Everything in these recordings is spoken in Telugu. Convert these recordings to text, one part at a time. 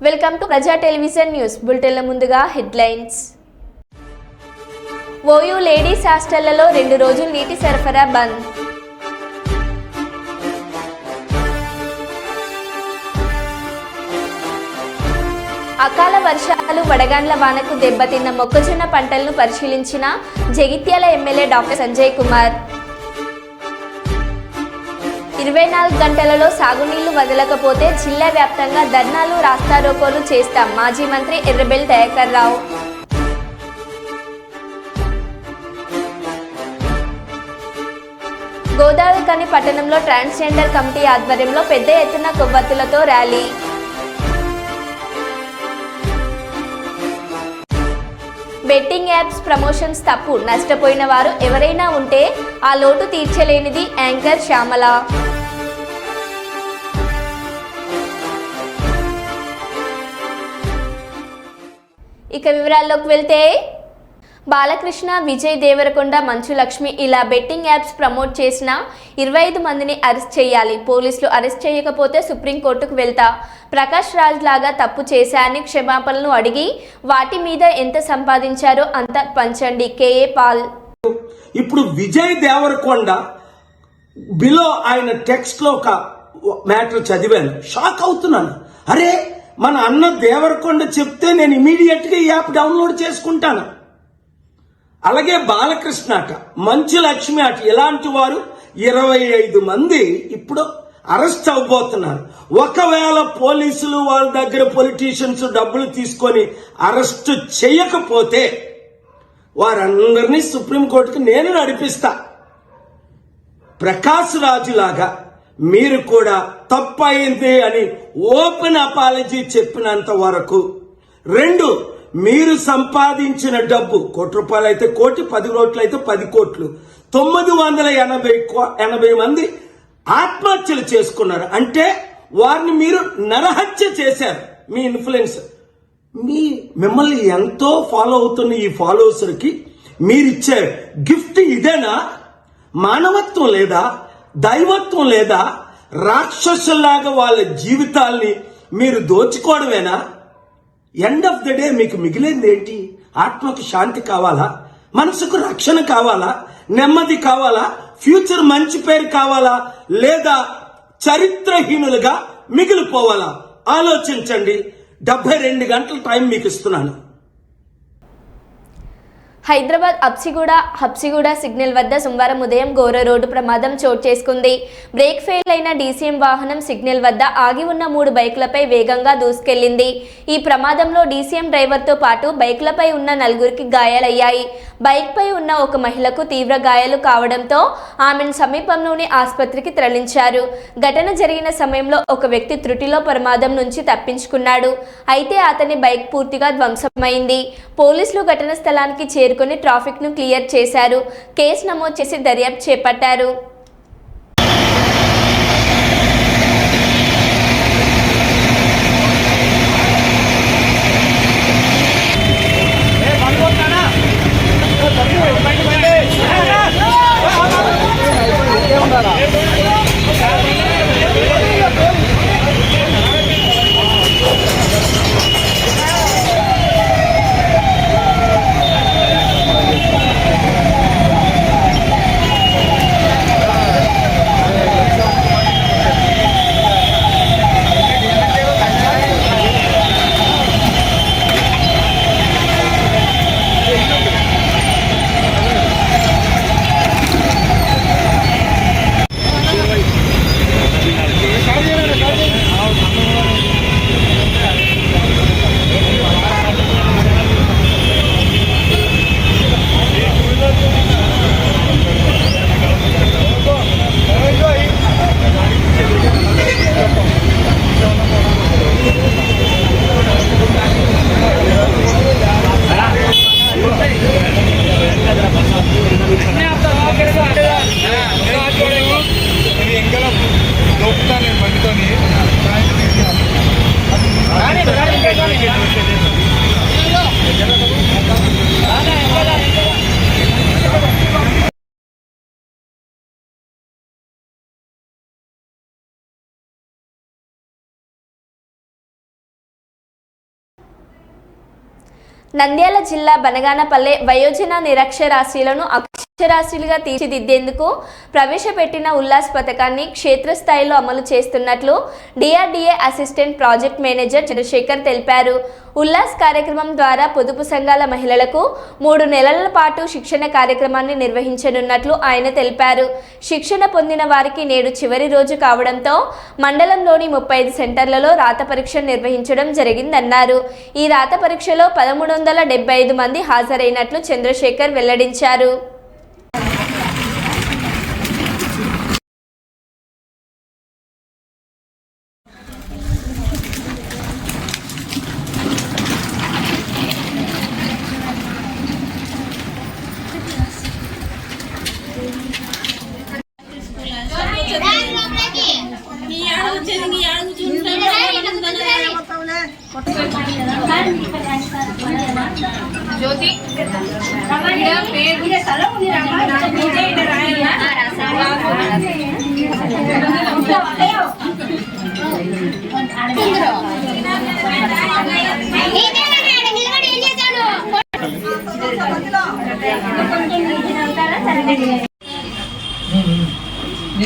వెల్కమ్ టు ప్రజా టెలివిజన్ న్యూస్ బులెటిన్ల ముందుగా హెడ్లైన్స్. ఓయూ లేడీస్ హాస్టళ్లలో 2 రోజులు నీటి సరఫరా బంద్. అకాల వర్షాలు వడగాండ్ల వానకు దెబ్బతిన్న మొక్కజొన్న పంటలను పరిశీలించిన జగిత్యాల ఎమ్మెల్యే డాక్టర్ సంజయ్ కుమార్. 24 గంటలలో సాగునీళ్లు వదలకపోతే జిల్లా వ్యాప్తంగా ధర్నాలు రాస్తారోకోలు చేస్తాం మాజీ మంత్రి ఎర్రబెల్లి దయాకర్ రావు. గోదావరిఖని పట్టణంలో ట్రాన్స్జెండర్ కమిటీ ఆధ్వర్యంలో పెద్ద ఎత్తున కొవ్వొత్తులతో ర్యాలీ. బెట్టింగ్ యాప్స్ ప్రమోషన్స్ తప్పు, నష్టపోయిన వారు ఎవరైనా ఉంటే ఆ లోటు తీర్చలేనిది యాంకర్ శ్యామల. ఇక వివరాల్లోకి వెళ్తే బాలకృష్ణ, విజయ్ దేవరకొండ, మంచు లక్ష్మి ఇలా బెట్టింగ్ యాప్స్ ప్రమోట్ చేసిన 25 మందిని అరెస్ట్ చేయాలి. పోలీసులు అరెస్ట్ చేయకపోతే సుప్రీంకోర్టుకు వెళ్తా. ప్రకాష్ రాజ్ లాగా తప్పు చేశారని క్షమాపణలు అడిగి వాటి మీద ఎంత సంపాదించారో అంత పంచండి. కేఏ పాల్. ఇప్పుడు విజయ్ దేవరకొండ బిలో ఆయన టెక్స్ట్ లో ఒక మ్యాటర్ చదివాను, షాక్ అవుతున్నాను. అరే, మన అన్న దేవరకొండ చెప్తే నేను ఇమీడియట్ గా ఈ యాప్ డౌన్లోడ్ చేసుకుంటాను. అలాగే బాలకృష్ణ అట, మంచు లక్ష్మి అట, ఇలాంటి వారు 25 మంది ఇప్పుడు అరెస్ట్ అవబోతున్నారు. ఒకవేళ పోలీసులు వాళ్ళ దగ్గర పొలిటీషియన్స్ డబ్బులు తీసుకొని అరెస్ట్ చేయకపోతే వారందరినీ సుప్రీంకోర్టుకు నేను నడిపిస్తా. ప్రకాష్ రాజు లాగా మీరు కూడా తప్పయింది అని ఓపెన్ అపాలజీ చెప్పినంత వరకు, 2 మీరు సంపాదించిన డబ్బు ₹1 అయితే 1 కోటి, 10 కోట్లు అయితే 10 కోట్లు, 980 మంది ఆత్మహత్యలు చేసుకున్నారు. అంటే వారిని మీరు నరహత్య చేశారు. మీ ఇన్ఫ్లుయెన్స్, మిమ్మల్ని ఎంతో ఫాలో అవుతున్న ఈ ఫాలోవర్స్కి మీరిచ్చే గిఫ్ట్ ఇదేనా? మానవత్వం లేదా? దైవత్వం లేదా? రాక్షసుల్లాగా వాళ్ళ జీవితాల్ని మీరు దోచుకోవడమేనా? ఎండ్ ఆఫ్ ద డే మీకు మిగిలింది ఏంటి? ఆత్మకు శాంతి కావాలా? మనసుకు రక్షణ కావాలా? నెమ్మది కావాలా? ఫ్యూచర్ మంచి పేరు కావాలా? లేదా చరిత్రహీనులుగా మిగిలిపోవాలా? ఆలోచించండి. 72 గంటల టైం మీకు ఇస్తున్నాను. హైదరాబాద్ హబ్సిగూడ సిగ్నల్ వద్ద సోమవారం ఉదయం ఘోర రోడ్డు ప్రమాదం చోటు చేసుకుంది. బ్రేక్ ఫెయిల్ అయిన డీసీఎం వాహనం సిగ్నల్ వద్ద ఆగి ఉన్న 3 బైకులపై వేగంగా దూసుకెళ్లింది. ఈ ప్రమాదంలో డీసీఎం డ్రైవర్తో పాటు బైకులపై ఉన్న 4గురికి గాయాలయ్యాయి. బైక్పై ఉన్న ఒక మహిళకు తీవ్ర గాయాలు కావడంతో ఆమెను సమీపంలోని ఆసుపత్రికి తరలించారు. ఘటన జరిగిన సమయంలో ఒక వ్యక్తి త్రుటిలో ప్రమాదం నుంచి తప్పించుకున్నాడు. అయితే అతని బైక్ పూర్తిగా ధ్వంసమైంది. పోలీసులు ఘటన స్థలానికి చేరుకొని ట్రాఫిక్ ను క్లియర్ చేశారు. కేసు నమోదు చేసి దర్యాప్తు చేపట్టారు. నంద్యాల జిల్లా బనగానపల్లె వయోజన నిరక్షరాస్యులను అక్షరాస్యులుగా తీర్చిదిద్దేందుకు ప్రవేశపెట్టిన ఉల్లాస్ పథకాన్ని క్షేత్రస్థాయిలో అమలు చేస్తున్నట్లు DRDA assistant project manager Chandrashekar తెలిపారు. ఉల్లాస్ కార్యక్రమం ద్వారా పొదుపు సంఘాల మహిళలకు 3 నెలల పాటు శిక్షణ కార్యక్రమాన్ని నిర్వహించనున్నట్లు ఆయన తెలిపారు. శిక్షణ పొందిన వారికి నేడు చివరి రోజు కావడంతో మండలంలోని 35 సెంటర్లలో రాత పరీక్ష నిర్వహించడం జరిగిందన్నారు. ఈ రాత పరీక్షలో 1375 మంది హాజరైనట్లు చంద్రశేఖర్ వెల్లడించారు. జ్యోతి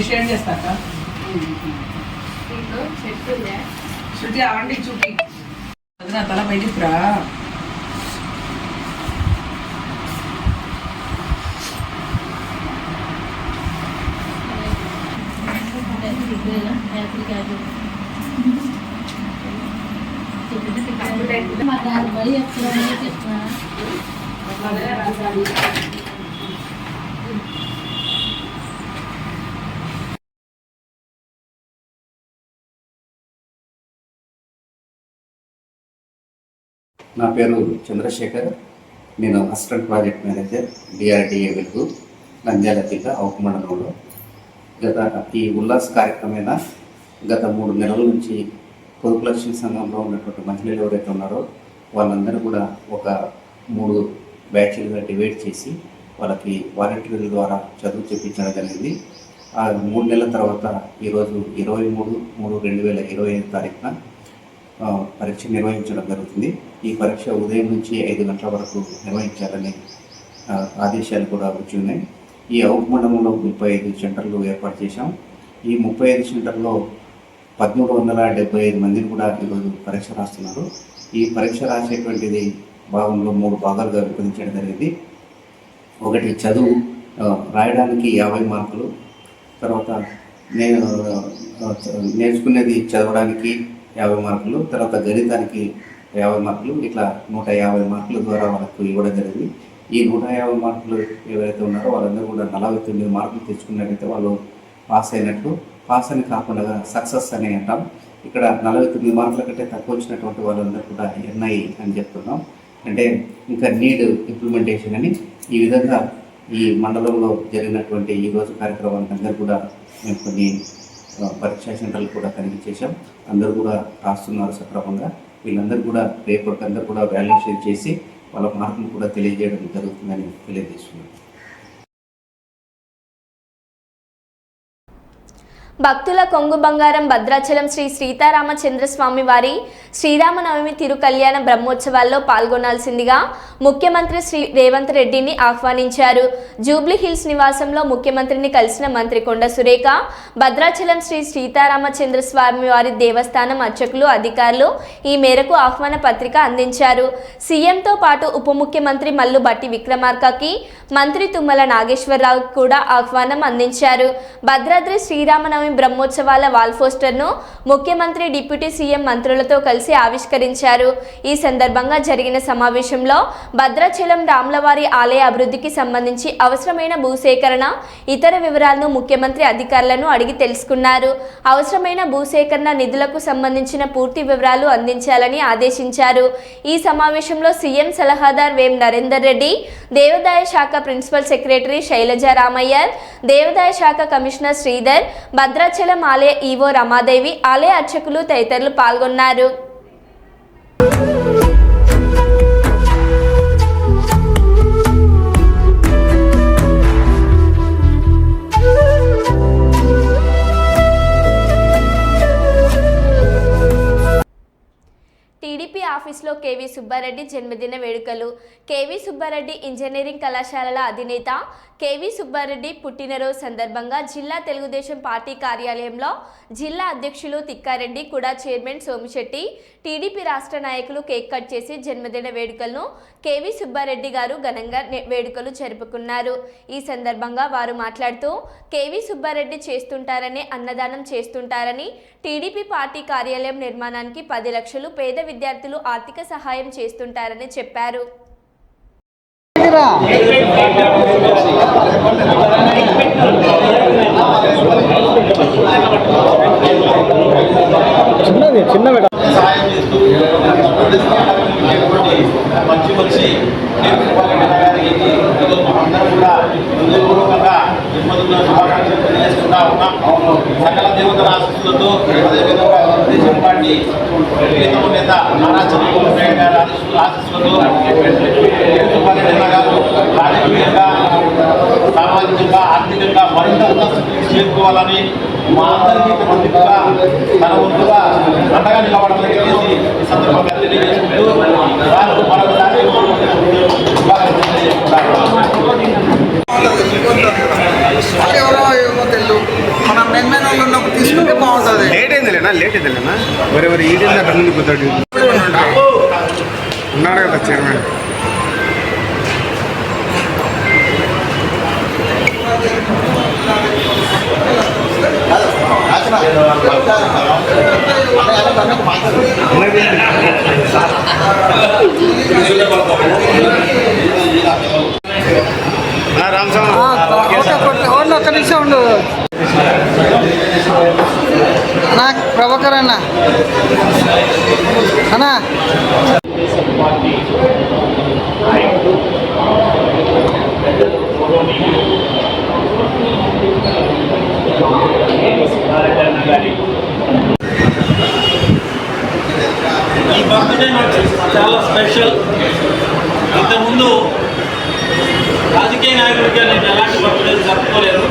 షేర్ చేస్తాక శృతి ఆంటీ చూపి నా తల పైకి రా. నా పేరు చంద్రశేఖర్. నేను అసిస్టెంట్ ప్రాజెక్ట్ మేనేజర్ డిఆర్డీఏ వెలుగు నంద్యాల జిల్లా అవుకు మండలంలో. ఈ ఉల్లాస్ కార్యక్రమమైన గత 3 నెలల నుంచి పొదుపు లక్ష్మీ సంఘంలో ఉన్నటువంటి మహిళలు ఎవరైతే ఉన్నారో వాళ్ళందరూ కూడా ఒక 3 బ్యాచ్లుగా డివైడ్ చేసి వాళ్ళకి వాలంటీర్ల ద్వారా చదువు చెప్పించడం జరిగింది. ఆ 3 నెలల తర్వాత ఈరోజు 23/3/2025 తారీఖున పరీక్ష నిర్వహించడం జరుగుతుంది. ఈ పరీక్ష ఉదయం నుంచి 5 గంటల వరకు నిర్వహించాలని ఆదేశాలు కూడా వచ్చి ఉన్నాయి. ఈ అవుకు మండలంలో 35 సెంటర్లు ఏర్పాటు చేశాం. ఈ 35 సెంటర్లో 1375 మందిని కూడా ఈరోజు పరీక్ష రాస్తున్నారు. ఈ పరీక్ష రాసేటువంటిది భాగంలో 3 భాగాలుగా విభజించడం జరిగింది. ఒకటి చదువు రాయడానికి 50 మార్కులు, తర్వాత నేర్చుకునేది చదవడానికి 50 మార్కులు, తర్వాత గణితానికి 50 మార్కులు, ఇట్లా 150 మార్కుల ద్వారా వాళ్ళకు ఇవ్వడం జరిగింది. ఈ 150 మార్కులు ఎవరైతే ఉన్నారో వాళ్ళందరూ కూడా 49 మార్కులు తెచ్చుకున్నట్టయితే వాళ్ళు పాస్ అయినట్లు. పాస్ అని కాకుండా సక్సెస్ అని అంటాం. ఇక్కడ 49 మార్కుల కంటే తక్కువ వచ్చినటువంటి వాళ్ళందరూ కూడా ఎన్ఐ అని చెప్తున్నాం, అంటే ఇంకా నీడ్ ఇంప్లిమెంటేషన్ అని. ఈ విధంగా ఈ మండలంలో జరిగినటువంటి ఈ రోజు కార్యక్రమానికి అందరూ కూడా మేము కొన్ని పరీక్షా సెంటర్లు కూడా తనిఖీ చేశాం. అందరూ కూడా రాస్తున్నారు సక్రమంగా. వీళ్ళందరూ కూడా రేపటికి అందరూ కూడా వాల్యుయేషన్ చేసి వాళ్ళ మార్కులు కూడా తెలియజేయడం జరుగుతుందని తెలియజేస్తున్నాం. భక్తుల కొంగు బంగారం భద్రాచలం శ్రీ సీతారామచంద్రస్వామి వారి శ్రీరామనవమి తిరు కళ్యాణ బ్రహ్మోత్సవాల్లో పాల్గొనాల్సిందిగా ముఖ్యమంత్రి శ్రీ రేవంత్ రెడ్డిని ఆహ్వానించారు. జూబ్లీ హిల్స్ నివాసంలో ముఖ్యమంత్రిని కలిసిన మంత్రి కొండ సురేఖ భద్రాచలం శ్రీ సీతారామచంద్రస్వామి వారి దేవస్థానం అర్చకులు అధికారులు ఈ మేరకు ఆహ్వాన పత్రిక అందించారు. సీఎంతో పాటు ఉప ముఖ్యమంత్రి మల్లు బట్టి విక్రమార్కకి మంత్రి తుమ్మల నాగేశ్వరరావు కూడా ఆహ్వానం అందించారు. భద్రాద్రి శ్రీరామనవమి బ్రహ్మోత్సవాల వాల్ పోస్టర్ను ముఖ్యమంత్రి డిప్యూటీ సీఎం మంత్రులతో కలిసి ఆవిష్కరించారు. ఈ సందర్భంగా జరిగిన సమావేశంలో భద్రాచలం రాములవారి ఆలయ అభివృద్ధికి సంబంధించి అవసరమైన భూసేకరణ ఇతర వివరాలను ముఖ్యమంత్రి అధికారులను అడిగి తెలుసుకున్నారు. అవసరమైన భూసేకరణ నిధులకు సంబంధించిన పూర్తి వివరాలు అందించాలని ఆదేశించారు. ఈ సమావేశంలో సీఎం సలహాదార్ వేం నరేందర్ రెడ్డి, దేవాదాయ శాఖ ప్రిన్సిపల్ సెక్రటరీ శైలజా రామయ్యర్, దేవాదాయ శాఖ కమిషనర్ శ్రీధర్, భద్రాచలం ఆలయ ఈవో రమాదేవి, ఆలయ అర్చకులు తదితరులు పాల్గొన్నారు. టీడీపీ ఆఫీసులో కేవీ సుబ్బారెడ్డి జన్మదిన వేడుకలు. కేవీ సుబ్బారెడ్డి ఇంజనీరింగ్ కళాశాలల అధినేత కేవీ సుబ్బారెడ్డి పుట్టినరోజు సందర్భంగా జిల్లా తెలుగుదేశం పార్టీ కార్యాలయంలో జిల్లా అధ్యక్షులు తిక్కారెడ్డి, కుడా చైర్మన్ సోమిశెట్టి, టీడీపీ రాష్ట్ర నాయకులు కేక్ కట్ చేసి జన్మదిన వేడుకలను కేవీ సుబ్బారెడ్డి గారు ఘనంగా వేడుకలు జరుపుకున్నారు. ఈ సందర్భంగా వారు మాట్లాడుతూ కేవీ సుబ్బారెడ్డి చేస్తుంటారని అన్నదానం చేస్తుంటారని, టీడీపీ పార్టీ కార్యాలయం నిర్మాణానికి 10 లక్షలు పేద విద్యార్థులు ఆర్థిక సహాయం చేస్తుంటారని చెప్పారు. మంచి శుభాకాంక్షలు తెలియజేస్తున్నా ఉన్నాం. సకల దేవతల ఆశీస్సులతో అదేవిధంగా తెలుగుదేశం పార్టీ నేత నారా చంద్రబాబు నాయుడు గారి ఆశీస్సులతో గారు రాజకీయంగా, సామాజికంగా, ఆర్థికంగా మరింత ఉన్నతస్థితికి చేరుకోవాలని మా అందరికీ మందిగా తన వంతుగా అండగా నిలబడాలని చెప్పేసి ఈ సందర్భంగా తెలియజేసుకుంటూ వారు మరొకసారి శుభాకాంక్షలు తెలియజేసుకుంటారు. ఎవరో ఏమో తెలియదు, మనం మెన్మెన్ వాళ్ళు ఉన్నప్పుడు తీసుకుంటే బాగుంటుంది. లేట్ అయిందిలేనా ఎవరెవరు ఈడింది అక్కడ నుండి పోతాడు ఉన్నాడు కదా చైర్మన్. ఒక్క నిమిషం ఉండు అన్నా, ప్రభాకర్ అన్న అన్నా. ఈ బర్త్డే నాకు చాలా స్పెషల్. ఇంతకుముందు రాజకీయ నాయకుడిగా నేను ఎలాంటి బర్త్డేలు జరుపుకోలేదు.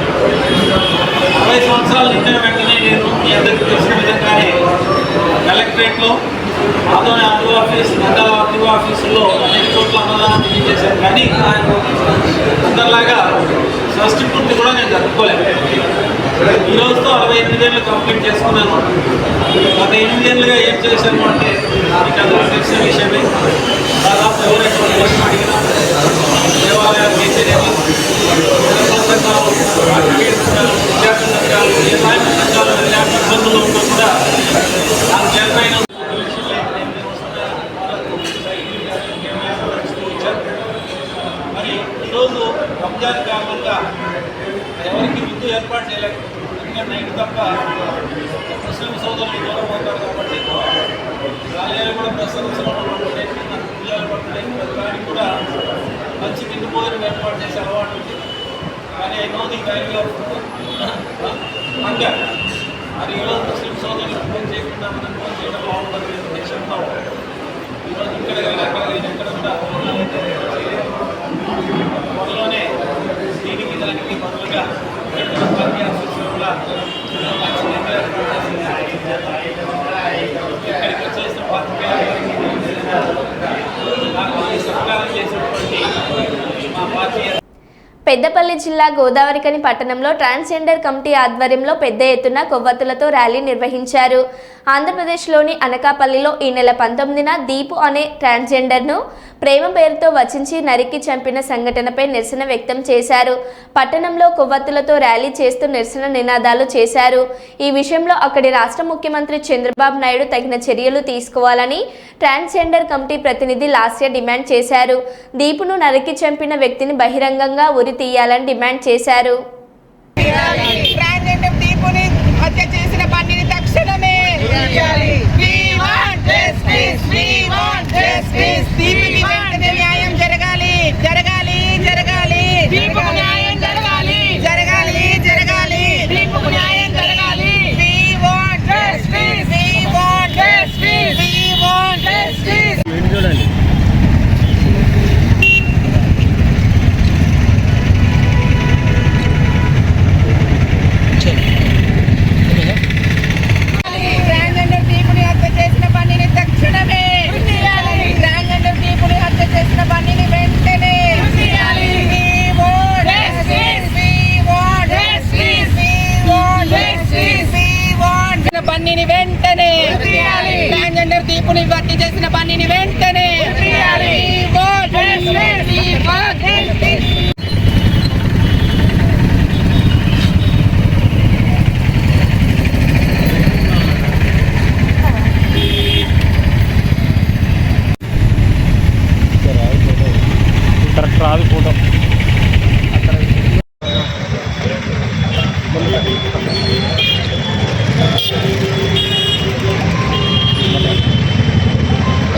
60 సంవత్సరాలు నిండిన వెంటనే నేను మీ అందరికీ తెలిసిన విధంగానే కలెక్టరేట్లో, Adoni RD office, Nandyal RD ఆఫీసుల్లో అనేక చోట్ల అన్నదానం తెలియజేశాను. కానీ అందరిలాగా షష్ఠి పూర్తి కూడా నేను జరుపుకోలేదు. ఈ రోజుతో 68 ఏళ్ళు కంప్లీట్ చేసుకున్నాను. గత 8 ఏళ్ళుగా ఏం చేశాను అంటే మీకు అందరూ తెలిసిన విషయమే. దాదాపు ఎవరైనా అడిగినా దేవాలయాలు చేసేదేమి, సంఘాలు, విద్యార్థి సంఘాలు, ఏ సాయం సంఘాలు ఎలాంటి ఇబ్బందులు ఉన్నా కూడా నాకు చేతనైన మరి ఈరోజు రంజాన్ కారణంగా ఎవరికి విద్య ఏర్పాటు చేయలేదు. ఎందుకంటే నైట్ తప్ప ముస్లిం సోదరులు దూరం అవుతారు కాబట్టి ఆలయాలు కూడా ప్రసరించడం పిల్లలు పడుతున్నాయి. దానికి కూడా మంచి తిండి భోజనం ఏర్పాటు చేసే అలవాటు ఉంది. కానీ I know the value of hunger. మరి ఈరోజు ముస్లిం సోదరులు ఫోన్ చేయకుండా మనం ఫోన్ చేయడం బాగుంటుంది దేశంలో. ఈరోజు ఇక్కడ ఎక్కడ కూడా త్వరలోనే దీనికి దానికి బదులుగా పార్టీ ఆఫీసులో కూడా ఇక్కడికి వచ్చేసిన పార్టీ నాకు ఈ సహకారం చేసినటువంటి మా పార్టీ. పెద్దపల్లి జిల్లా గోదావరిఖని పట్టణంలో ట్రాన్స్జెండర్ కమిటీ ఆధ్వర్యంలో పెద్ద ఎత్తున కొవ్వొత్తులతో ర్యాలీ నిర్వహించారు. ఆంధ్రప్రదేశ్లోని అనకాపల్లిలో ఈ నెల 19న దీపు అనే ట్రాన్స్జెండర్ను ప్రేమ పేరుతో వచించి నరికి చంపిన సంఘటనపై నిరసన వ్యక్తం చేశారు. పట్టణంలో కొవ్వొత్తులతో ర్యాలీ చేస్తూ నిరసన నినాదాలు చేశారు. ఈ విషయంలో అక్కడి రాష్ట్ర ముఖ్యమంత్రి చంద్రబాబు నాయుడు తగిన చర్యలు తీసుకోవాలని ట్రాన్స్జెండర్ కమిటీ ప్రతినిధి లాస్య డిమాండ్ చేశారు. దీపును నరికి చంపిన వ్యక్తిని బహిరంగంగా ఉరి తీయాలని డిమాండ్ చేశారు. హత్య చేసిన బండిని తక్షణమే దీపుకి వెంటనే న్యాయం జరగాలి జరగాలి జరగాలి దీపుకు న్యాయం జరగాలి జరగాలి జరగాలి దీపుకు న్యాయం జరగాలి we want justice we want justice we want justice. చూడండి ట్రాన్స్జెండర్ దీపుని హత్య చేసిన బండిని తక్షణమే భర్తీ చేసిన పనిని వెంటనే కరెక్ట్ రాదు ఫోటో.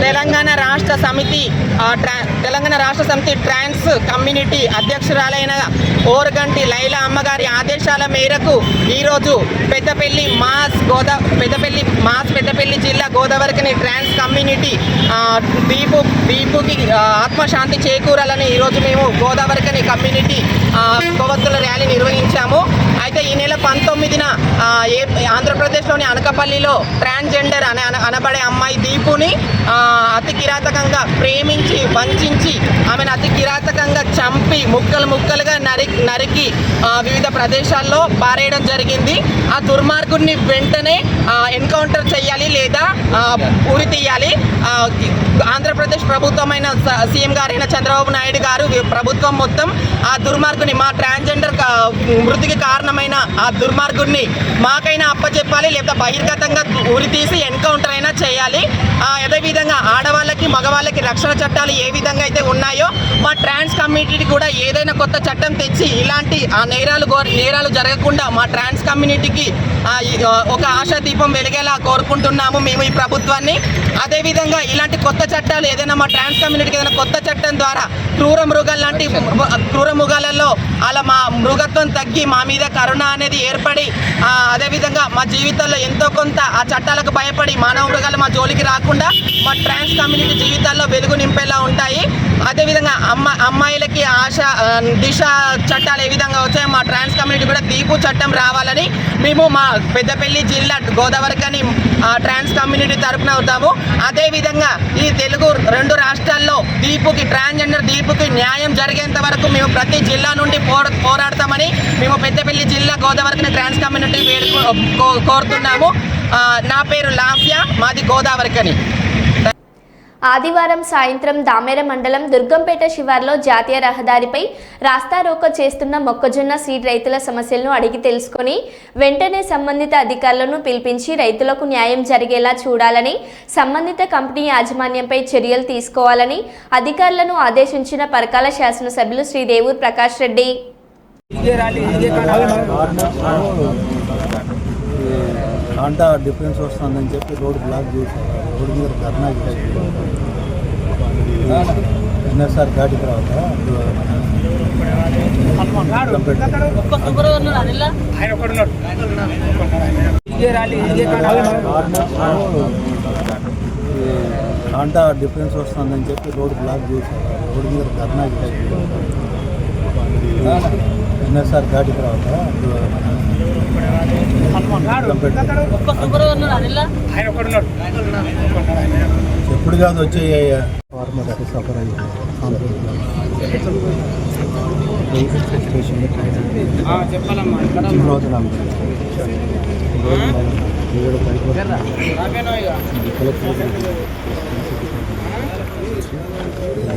తెలంగాణ రాష్ట్ర సమితి ట్రాన్స్ కమ్యూనిటీ అధ్యక్షురాలైన ఓరగంటి లైలా అమ్మగారి ఆదేశాల మేరకు ఈరోజు పెద్దపల్లి జిల్లా గోదావరికని ట్రాన్స్ కమ్యూనిటీ దీపుకి ఆత్మశాంతి చేకూరాలని ఈరోజు మేము గోదావరికని కమ్యూనిటీ కొవ్వొత్తుల ర్యాలీ నిర్వహించాము. అయితే ఈ నెల 19న ఆంధ్రప్రదేశ్లోని అనకాపల్లిలో ట్రాన్స్జెండర్ అనబడే అమ్మాయి దీపుని అతి కిరాతకంగా ప్రేమించి వంచి ఆమెను అతి కిరాతకంగా చంపి ముక్కలుగా నరికి వివిధ ప్రదేశాల్లో పారేయడం జరిగింది. ఆ దుర్మార్గుడిని వెంటనే ఎన్కౌంటర్ చేయాలి లేదా ఉరి తీయాలి. ఆంధ్రప్రదేశ్ ప్రభుత్వమైన సీఎం గారైన చంద్రబాబు నాయుడు గారు ప్రభుత్వం మొత్తం ఆ దుర్మార్గుని, మా ట్రాన్స్జెండర్ మృతికి కారణమైన ఆ దుర్మార్గుడిని మాకైనా అప్పచెప్పాలి లేదా బహిర్గతంగా ఉరి తీసి ఎన్కౌంటర్ అయినా చేయాలి. అదేవిధంగా ఆడవాళ్ళకి మగవాళ్ళకి రక్షణ చట్టాలు ఏ విధంగా అయితే ఉన్నాయో మా ట్రాన్స్ కమ్యూనిటీ కూడా ఏదైనా కొత్త చట్టం తెచ్చి ఇలాంటి నేరాలు జరగకుండా మా ట్రాన్స్ కమ్యూనిటీకి ఒక ఆశా దీపం వెలిగేలా కోరుకుంటున్నాము మేము ఈ ప్రభుత్వాన్ని. అదేవిధంగా ఇలాంటి కొత్త చట్టాలు ఏదైనా మా ట్రాన్స్ కమ్యూనిటీకి ఏదైనా కొత్త చట్టం ద్వారా క్రూర మృగాలలో అలా మా మృగత్వం తగ్గి మా మీద కరుణ అనేది ఏర్పడి అదేవిధంగా మా జీవితాల్లో ఎంతో కొంత ఆ చట్టాలకు భయపడి మానవ మృగాలు మా జోలికి రాకుండా మా ట్రాన్స్ కమ్యూనిటీ జీవితాల్లో వెలుగు నింపేలా ఉంటాయి. అదేవిధంగా అమ్మాయిలకి దిశ చట్టాలు ఏ విధంగా వచ్చాయో మా ట్రాన్స్ కమ్యూనిటీ కూడా దీపు చట్టం రావాలని మేము మా పెద్దపల్లి జిల్లా గోదావరికని ట్రాన్స్ కమ్యూనిటీ తరపున అవుతాము. అదేవిధంగా ఈ తెలుగు 2 రాష్ట్రాల్లో ట్రాన్స్జెండర్ దీపుకి న్యాయం జరిగేంత వరకు మేము ప్రతి జిల్లా నుండి పోరాడతామని మేము పెద్దపల్లి జిల్లా గోదావరికని ట్రాన్స్ కమ్యూనిటీ కోరుతున్నాము. నా పేరు లాఫ్య, మాది గోదావరికని. ఆదివారం సాయంత్రం దామెర మండలం దుర్గంపేట శివార్లో జాతీయ రహదారిపై రాస్తారోకో చేస్తున్న మొక్కజొన్న సీడ్ రైతుల సమస్యలను అడిగి తెలుసుకొని వెంటనే సంబంధిత అధికారులను పిలిపించి రైతులకు న్యాయం జరిగేలా చూడాలని, సంబంధిత కంపెనీ యాజమాన్యంపై చర్యలు తీసుకోవాలని అధికారులను ఆదేశించిన పరకాల శాసనసభ్యులు శ్రీ రేవూరు ప్రకాష్ రెడ్డి. కాంటా డిఫరెన్స్ వస్తుందని చెప్పి రోడ్డు బ్లాక్ చేశారు. రోడ్డు మీద ధర్నా ఎన్ఎస్ఆర్ దాటి తర్వాత కాంటా డిఫరెన్స్ వస్తుందని చెప్పి రోడ్డు బ్లాక్ చేశారు. రోడ్డు మీద ధర్నా ఎన్ఎస్ఆర్ దాటి తర్వాత ఎప్పుడు కాదు వచ్చే ఫార్మర్ సఫర్ అయ్యి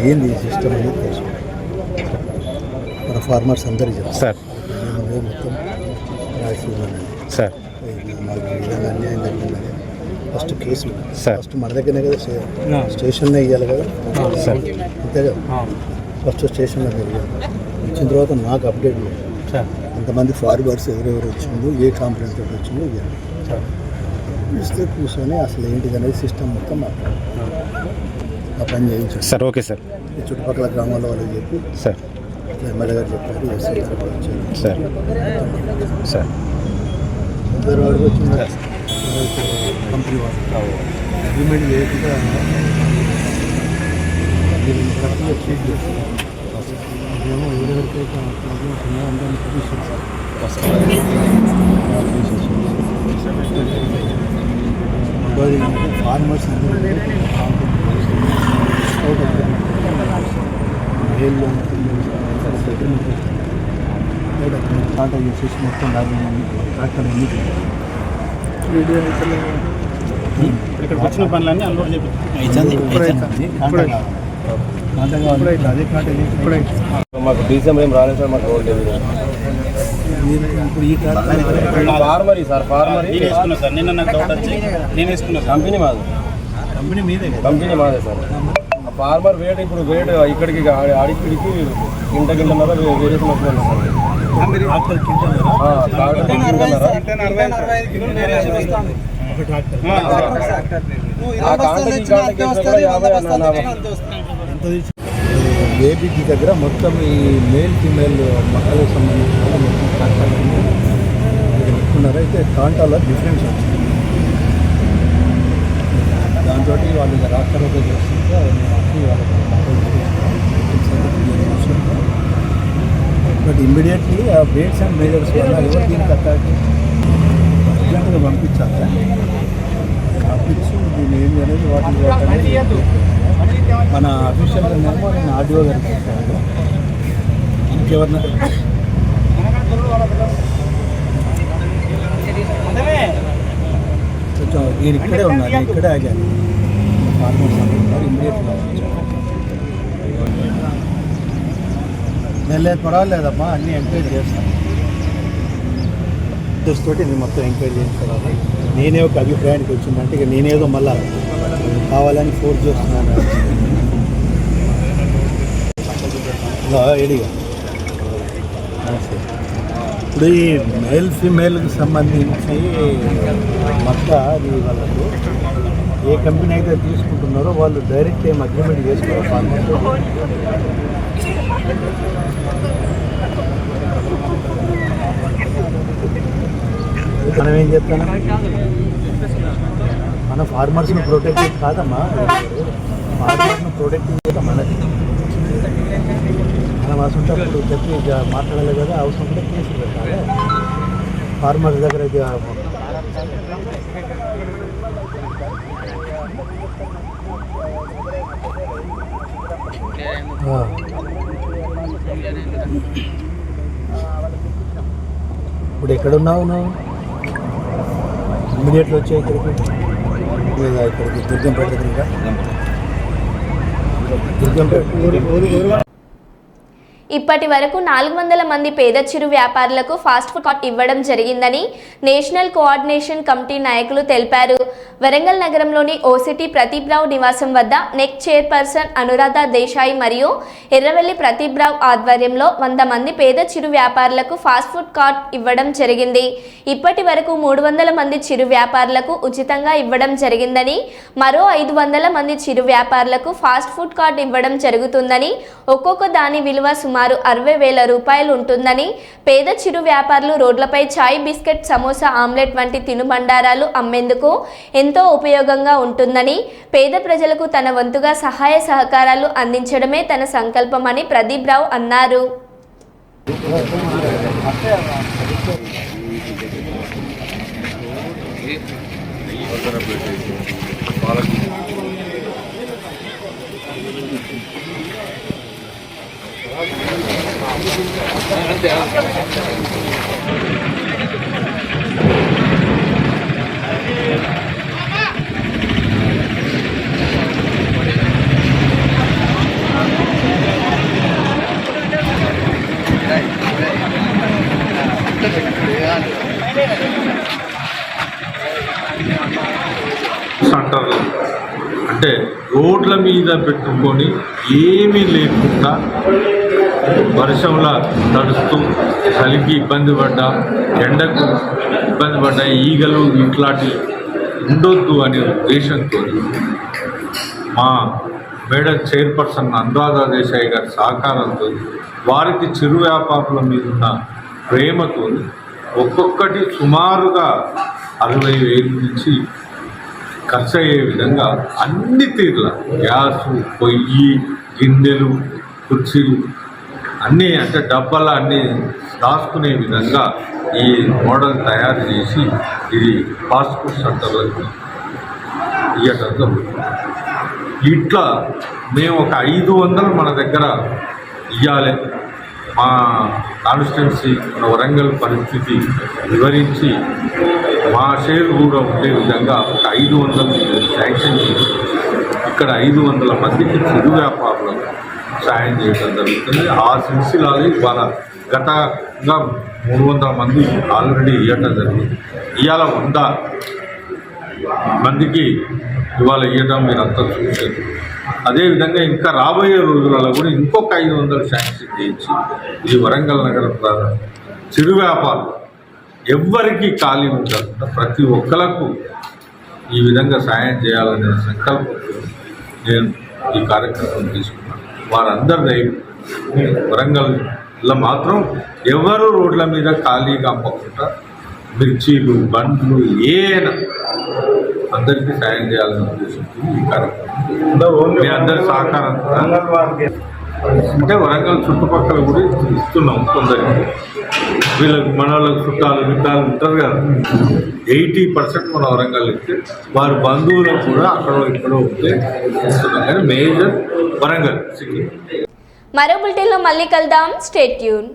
ఏంది సిస్టమ్ అనేది తెలుసు మన ఫార్మర్స్ అందరికీ చెప్తారు సార్. మొత్తం రాసివ్వాలండి సార్. మాకు ఏదైనా అన్యాయం జరిగిందని ఫస్ట్ కేసు ఫస్ట్ మన దగ్గరనే కదా స్టేషన్నే ఇవ్వాలి కదా సార్, అంతే కదా. ఫస్ట్ స్టేషన్లో జరిగారు, ఇచ్చిన తర్వాత నాకు అప్డేట్ లేదు సార్. అంతమంది ఫార్వర్డ్స్ ఎవరెవరు వచ్చిందో ఏ కాంప్లైంట్ వచ్చిందో ఇవ్వాలి సార్. ఇస్తే కూర్చొని అసలు ఏంటిది అనేది సిస్టమ్ మొత్తం ఆ పని చేయించారు సార్. Okay sir. ఈ చుట్టుపక్కల గ్రామాల వాళ్ళకి చెప్పి సార్ ఎమ్మెల్యే గారు చెప్పారు, ఎస్సీ గారు వచ్చారు సార్. సార్ అందరు వాడికి వచ్చింది కంపెనీ వాళ్ళు అగ్రిమెంట్ చేయకుండా ట్రీట్ చేస్తారు. అదేమో ఎవరెవరికైతే అందరినీ చూపిస్తుంది సార్. ఫార్మర్స్ అందరూ కాంటాక్ట్ చేసేసి మొత్తం ట్రాక్టర్ ఇక్కడ వచ్చిన పనులన్నీ అన్లోడ్ మాకు డీసీఎం ఏం రాలేదు సార్, మాకు రోడ్ లేదు. ఇప్పుడు ఈ ఫార్మరీ సార్, ఫార్మరీ నేను వేసుకున్నా సార్. నిన్న నాకు డౌట్ వచ్చి నేను వేసుకున్నా సార్. కంపెనీ మాది, కంపెనీ మీదే కంపెనీ మాదే సార్. ఆ ఫార్మర్ వేట్ ఇప్పుడు వేట్ ఇక్కడికి ఆడిక్కడికి గింటన్నర వేరియేషన్ వస్తుంది సార్. ట్రాక్టర్ కింద ఏబీటీ దగ్గర మొత్తం ఈ మేల్ ఫీమేల్ మక్కలకు సంబంధించిన మొత్తం ట్రాక్టర్ పెట్టుకున్నారు. అయితే కాంటాలో డిఫరెన్స్ వచ్చింది. దాంతో వాళ్ళు రాష్ట్రంలో చేస్తుంటే బట్ ఇమ్మీడియట్లీ ఆ వెయిట్స్ అండ్ మెజర్స్ వల్ల ఎవరు దీనికి అట్టాకి అర్జెంటుగా పంపించాలి. పంపించి దీన్ని ఏంటి అనేది వాటి మన అఫీషియల్ నేమో నేను ఆర్డీఓ గారికి చెప్పాను. ఇంకెవరన్నా కొంచెం నేను ఇక్కడే ఉన్నాను, నేను ఇక్కడే ఆగాను. ఫార్మర్స్ అంటున్నారు ఇమ్మీడియట్గా నేను లేదు పర్వాలేదమ్మా, అన్నీ ఎంకరేజ్ చేస్తాను. తోటి నేను మొత్తం ఎంకరేజ్ చేయించుకోవాలి. నేనే ఒక అభిప్రాయానికి వచ్చిందంటే ఇక నేనేదో మళ్ళీ కావాలని ఫోర్స్ చేస్తున్నాను. ఎడిగా నమస్తే. ఇప్పుడు ఈ మేల్ ఫీమేల్కి సంబంధించి మొత్తం అది వాళ్ళకు ఏ కంపెనీ అయితే తీసుకుంటున్నారో వాళ్ళు డైరెక్ట్ ఏం అగ్రిమెంట్ చేసుకోవాలి ఫార్మర్తో. మనం ఏం చెప్తాను, మన ఫార్మర్స్ని ప్రొటెక్ట్ కాదమ్మా, ఫార్మర్స్ని ప్రొటెక్ట్ చేయడం మనది. మనం అసలు చెప్పి మాట్లాడాలి కదా, అవసరం కూడా కేసులు పెట్టాలి ఫార్మర్స్ దగ్గర. ఇప్పుడు ఎక్కడున్నావు నువ్వు? ఇమ్మీడియట్గా వచ్చే ఇక్కడికి దుర్గంపేట దగ్గర. దుర్గంపేట ఇప్పటి వరకు 400 మంది పేద చిరు వ్యాపారులకు ఫాస్ట్ ఫుడ్ కార్ట్ ఇవ్వడం జరిగిందని నేషనల్ కోఆర్డినేషన్ కమిటీ నాయకులు తెలిపారు. వరంగల్ నగరంలోని ఓసిటీ ప్రదీప్రావు నివాసం వద్ద నెక్ చైర్పర్సన్ అనురాధ దేశాయి మరియు ఎర్రవెల్లి ప్రదీప్రావు ఆధ్వర్యంలో 100 మంది పేద చిరు వ్యాపారులకు ఫాస్ట్ ఫుడ్ కార్ట్ ఇవ్వడం జరిగింది. ఇప్పటి వరకు 300 మంది చిరు వ్యాపారులకు ఉచితంగా ఇవ్వడం జరిగిందని, మరో 500 మంది చిరు వ్యాపారులకు ఫాస్ట్ ఫుడ్ కార్ట్ ఇవ్వడం జరుగుతుందని, ఒక్కొక్క దాని విలువ సుమారు 60,000 రూపాయలు ఉంటుందని, పేద చిరు వ్యాపారులు రోడ్లపై చాయ్, బిస్కెట్, సమోసా, ఆమ్లెట్ వంటి తినుబండారాలు అమ్మేందుకు ఎంతో ఉపయోగంగా ఉంటుందని, పేద ప్రజలకు తన వంతుగా సహాయ సహకారాలు అందించడమే తన సంకల్పమని ప్రదీప్రావు అన్నారు. అంటారు అంటే రోడ్ల మీద పెట్టుకొని ఏమీ లేకుండా వర్షంలో తడుస్తూ చలికి ఇబ్బంది పడ్డా, ఎండకు ఇబ్బంది పడ్డా, ఈగలు ఇట్లాంటి ఉండొద్దు అనే ఉద్దేశంతో మా మేడం చైర్పర్సన్ అనురాధ దేశాయి గారి సహకారంతో, వారికి చిరు వ్యాపారుల మీద ఉన్న ప్రేమతో ఒక్కొక్కటి సుమారుగా 60,000 నుంచి ఖర్చు అయ్యే విధంగా అన్ని తీర్ల గ్యాసు, పొయ్యి, గిన్నెలు, కుర్చీలు అన్నీ అంటే డబ్బాలు అన్నీ దాచుకునే విధంగా ఈ మోడల్ తయారు చేసి ఇది ఫాస్ట్ ఫుడ్ సెంటర్లకు ఇవ్వటం జరుగుతుంది. ఇట్లా మేము ఒక 500 మన దగ్గర ఇవ్వాలి. మా కాన్స్టిట్యున్సీ మన వరంగల్ పరిస్థితి వివరించి మా షేర్ కూడా ఉండే విధంగా ఒక 500 శాంక్షన్ చేసి ఇక్కడ 500 మందికి చిరు వ్యాపారులకు సాయం చేయడం జరుగుతుంది. ఆ సిల్సిలాలో ఇవాళ గతంగా 300 మంది ఆల్రెడీ ఇవ్వటం జరిగింది. ఇవాళ 100 మందికి ఇవాళ ఇవ్వడం మీరు అంతా చూసారు. అదేవిధంగా ఇంకా రాబోయే రోజులలో కూడా ఇంకొక 500 శాంక్షన్ చేయించి ఈ వరంగల్ నగర చిరు వ్యాపారులు ఎవ్వరికీ ఖాళీ ఉండకుండా ప్రతి ఒక్కరికి ఈ విధంగా సాయం చేయాలనే సంకల్పంతో నేను ఈ కార్యక్రమం తీసుకున్నాను. వారందరి వరంగల్లో మాత్రం ఎవరు రోడ్ల మీద ఖాళీగా అమ్మకుండా మిర్చీలు బండ్లు ఏనా అందరికీ సాయం చేయాలని ఉద్దేశంతో ఈ కార్యక్రమం మీ అందరి సహకారం అంటే వరంగల్ చుట్టుపక్కల కూడా ఇస్తున్నాం. కొందరికి వీళ్ళకి మన వాళ్ళకి చుట్టాలు ఉంటారు కదా, 80% మన వరంగల్ ఇస్తే వారి బంధువులకు కూడా అక్కడ ఇక్కడ ఉంటే ఇస్తున్నాం. కానీ మేజర్ వరంగల్ సిటీ. మరో బులెటిన్లో మళ్ళీ కలుద్దాం. Stay tune.